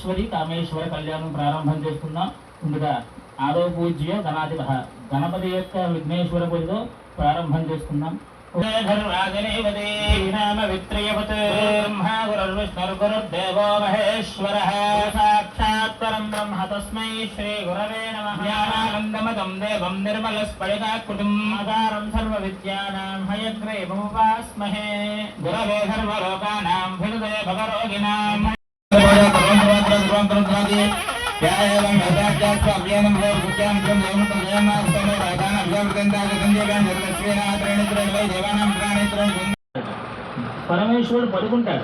కామేశ్వర కళ్యాణం ప్రారంభం చేస్తున్నాం. ముందుగా ఆదో పూజ్య గణాధిప గణపతి యొక్క విఘ్నేశ్వర పూజతో ప్రారంభం చేసుకున్నాం. బ్రహ్మగురుర్విష్ణుర్గురుర్దేవో మహేశ్వరః సాక్షాత్ పరం బ్రహ్మ తస్మై శ్రీ గురవే నమః. జ్ఞానానందమదం దేవం నిర్మలస్ఫటికాకృతిం ఆధారం సర్వవిద్యానాం హయగ్రీవముపాస్మహే. గురవే సర్వలోకానాం భిషజే భవరోగిణాం. పరమేశ్వరుడు పడుకుంటే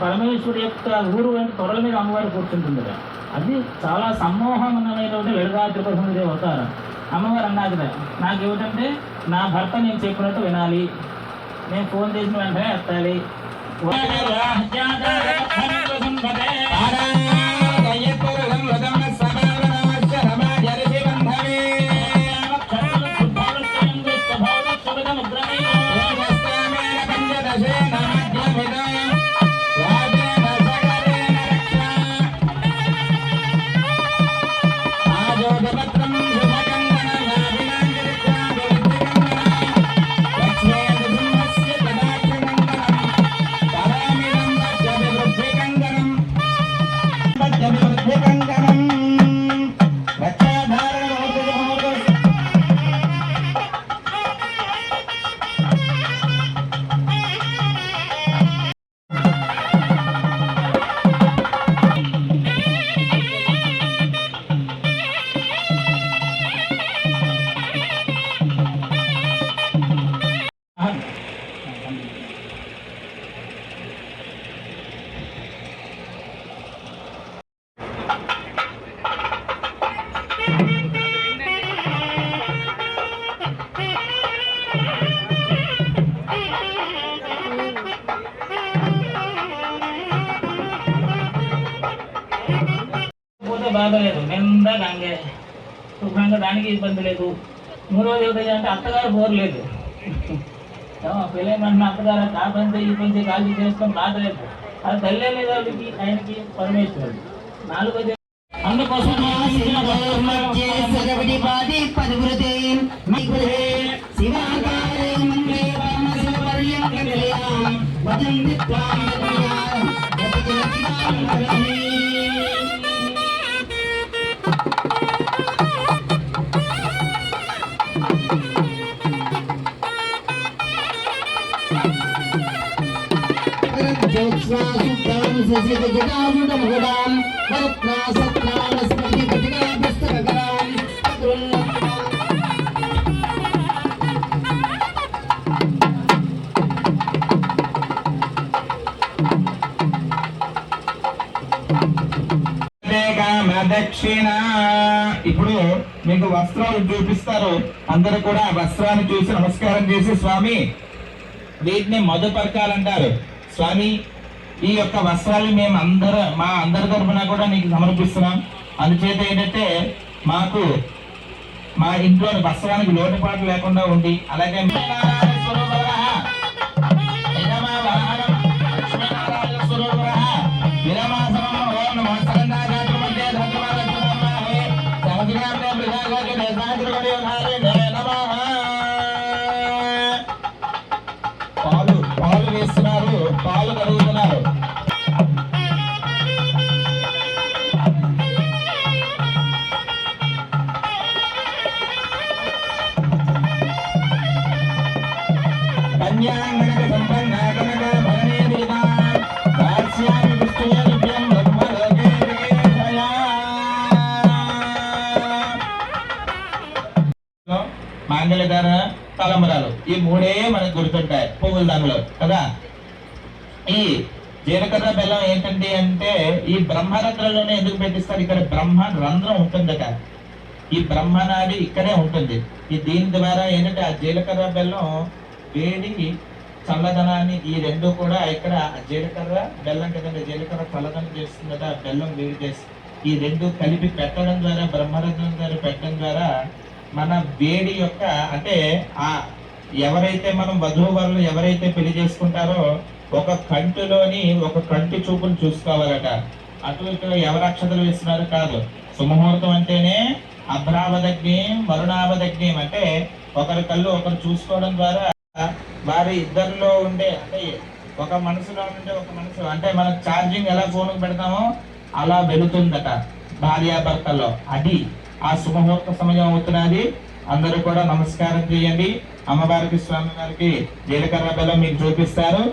పరమేశ్వరుడు యొక్క ఊరు తొరల మీద అమ్మవారు కూర్చుంటుంది. అది చాలా సమ్మోహమైనటువంటి లలితా త్రిపురసుందరి అవతారం. అమ్మవారు అన్నది నాకేమిటంటే నా భర్త నేను చెప్పినట్టు వినాలి, నేను ఫోన్ చేసిన వెంటనే ఎత్తాలి. బాధలేదు, నిండా గంగే శుభ్రంగా, దానికి ఇబ్బంది లేదు. మూడవది ఏమిటి అంటే అత్తగారు బోర్లేదు. పెళ్ళేమంటున్న అత్తగారు ఆ పని ఈ పని కాల్చి చేసుకొని బాధ లేదు. అది తల్లే లేదు వాళ్ళకి, ఆయనకి పరమేశ్వరుడు. నాలుగోది అందుకోసం దక్షిణ. ఇప్పుడు మీకు వస్త్రాలు చూపిస్తారు. అందరూ కూడా వస్త్రాన్ని చూసి నమస్కారం చేసి, స్వామి వీటిని మధుపర్కాలంటారు. స్వామి ఈ యొక్క వస్త్రాలు మేము మా అందరి తరఫున కూడా నీకు సమర్పిస్తున్నాం. అందుచేత ఏంటంటే మాకు మా ఇంట్లో వస్త్రానికి లోటుపాటు లేకుండా ఉండి, అలాగే పాలు వేస్తున్నారు, పాలు కడుగుతున్నారు. కన్యాంగనక సంపన్న కనక భరణే వీణా దాస్యామి విష్ణుయజ్ఞం బ్రహ్మలోకే వికేశయా. మాంగళ్యధారణ, తలంబరాలు, ఈ మూడే మనకు గుర్తుంటాయి పువ్వుల దానిలో కదా. ఈ జీలకర్ర బెల్లం ఏంటండి అంటే ఈ బ్రహ్మరత్నంలోనే ఎందుకు పెట్టిస్తారు? ఇక్కడ బ్రహ్మ రంధ్రం ఉంటుందట. ఈ బ్రహ్మనాడి ఇక్కడే ఉంటుంది. ఈ దీని ద్వారా ఏంటంటే ఆ జీలకర్ర బెల్లం వేడి చల్లదనాన్ని, ఈ రెండు కూడా ఇక్కడ జీలకర్ర బెల్లం కదండి, జీలకర్ర చల్లదనం చేస్తుందట, బెల్లం వేడి చేస్తుంది. ఈ రెండు కలిపి పెట్టడం ద్వారా, బ్రహ్మరత్నం ద్వారా పెట్టడం ద్వారా మన వేడి యొక్క అంటే ఆ ఎవరైతే మనం వధూవరులు ఎవరైతే పెళ్లి చేసుకుంటారో ఒక కంటిలోని ఒక కంటి చూపులు చూసుకోవాలట. అటు ఇటు ఎవరు అక్షతలు వేస్తున్నారు కాదు. సుముహూర్తం అంటేనే అభ్రావదగ్నిం వరుణావదగ్నిం, అంటే ఒకరి కళ్ళు ఒకరు చూసుకోవడం ద్వారా వారి ఇద్దరిలో ఉండే, అంటే ఒక మనసులో ఉండే ఒక మనసు, అంటే మనకు ఛార్జింగ్ ఎలా ఫోన్కి పెడతామో అలా వెళుతుందట భార్యాభర్తల్లో. అది ఆ శుభముహూర్త సమయం అవుతున్నది. అందరూ కూడా నమస్కారం చేయండి. అమ్మవారికి స్వామి వారికి జీలకర్ర బెల్లం మీకు చూపిస్తారు.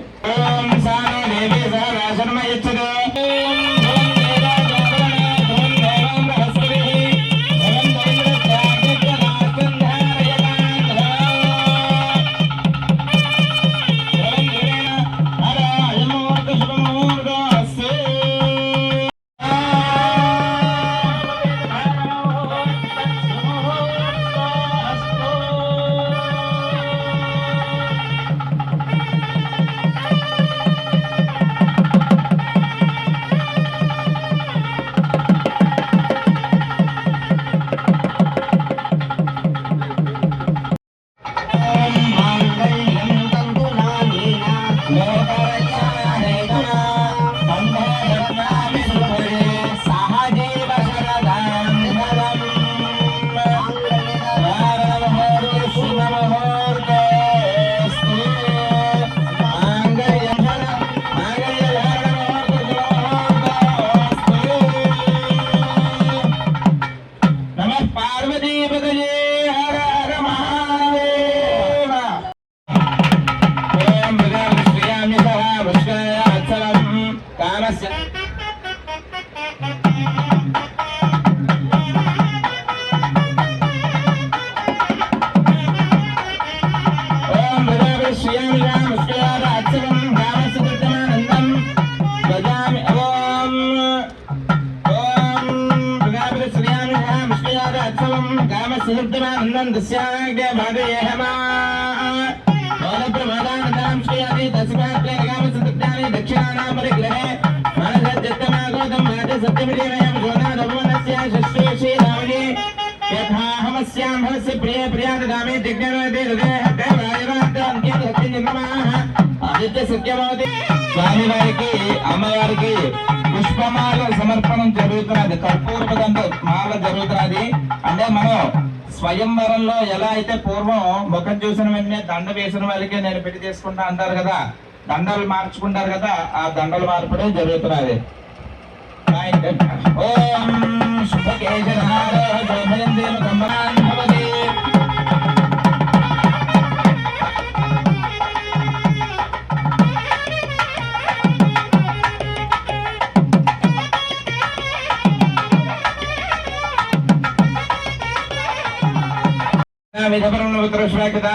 స్వామి వారికి అమ్మవారికి పుష్పమాల సమర్పణం జరుగుతున్నది. కర్పూర మాల జరుగుతున్నది. అంటే మనం స్వయంవరంలో ఎలా అయితే పూర్వం ముఖం చూసిన వెంటనే దండ వేసిన వాళ్ళకే నేను పెళ్లి చేసుకుంటా అంటారు కదా, దండలు మార్చుకుంటారు కదా, ఆ దండలు మార్పడే జరుగుతున్నది. ఓం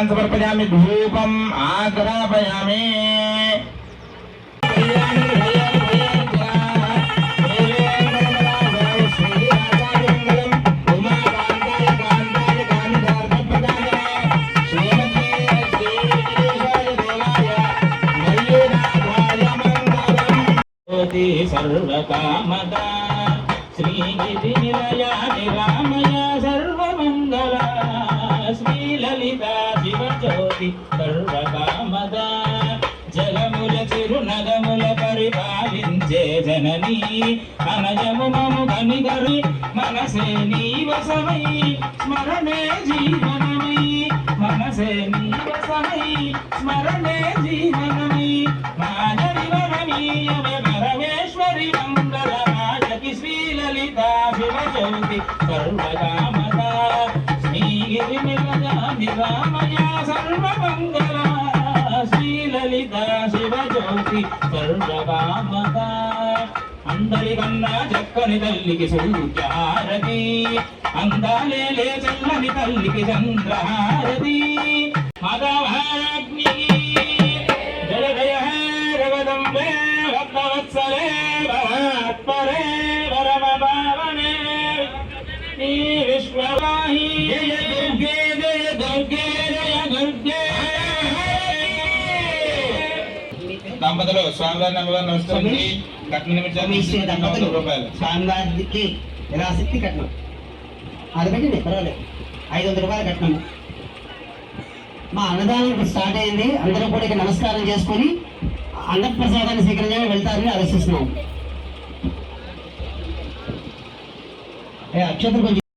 సమర్పయామి. ధూపం ఆగ్రాపయామి. సర్వకామదా శ్రీనిధి నిలయ నిరామయ సర్వమంగళ శ్రీలలితా శివజ్యోతి సర్వకామదా జలముల చిరునగముల పరిపాలించే జననీ అనయము మము గనిగరి మనసే నీ వసమై స్మరణే జీవనమై మనసే నీ వసమై స్మరణే జీవనమై మాధవి వరమీయమే పరమేశ్వరి మంగళ నాయకి శ్రీలలితా శివజ్యోతి సర్వకామదా శ్రీగిరి నిరామయ సర్వమంగళ శ్రీలలితా శివజ్యోతి సర్వకామదా. అందరికన్నా చక్కని తల్లికి సూర్యహారతి, అందాలే చల్లని తల్లికి చంద్రహారతి. మదవాగ్ని జయ జయ రవదంబే భక్తవత్సలే భక్తరే వరమ భావనే నీ విశ్వవాహి జయ దుర్గే జయ దుర్గే జయ దుర్గే. దంపతులు స్వామివారిని అమ్మవారిని నమస్కరించి కట్న నిమిషాలు రూపాయలు స్వామివారికి నిరాశక్తి కట్నం అది పెట్టండి, పర్వాలేదు. 500 రూపాయలు కట్నము. మా అన్నదానం ఇప్పుడు స్టార్ట్ అయింది. అందరూ కూడా ఇక్కడ నమస్కారం చేసుకొని అన్నప్రసాదాన్ని స్వీకరించడానికి వెళ్తారని ఆలోచిస్తున్నాం. అక్షతలు కొంచెం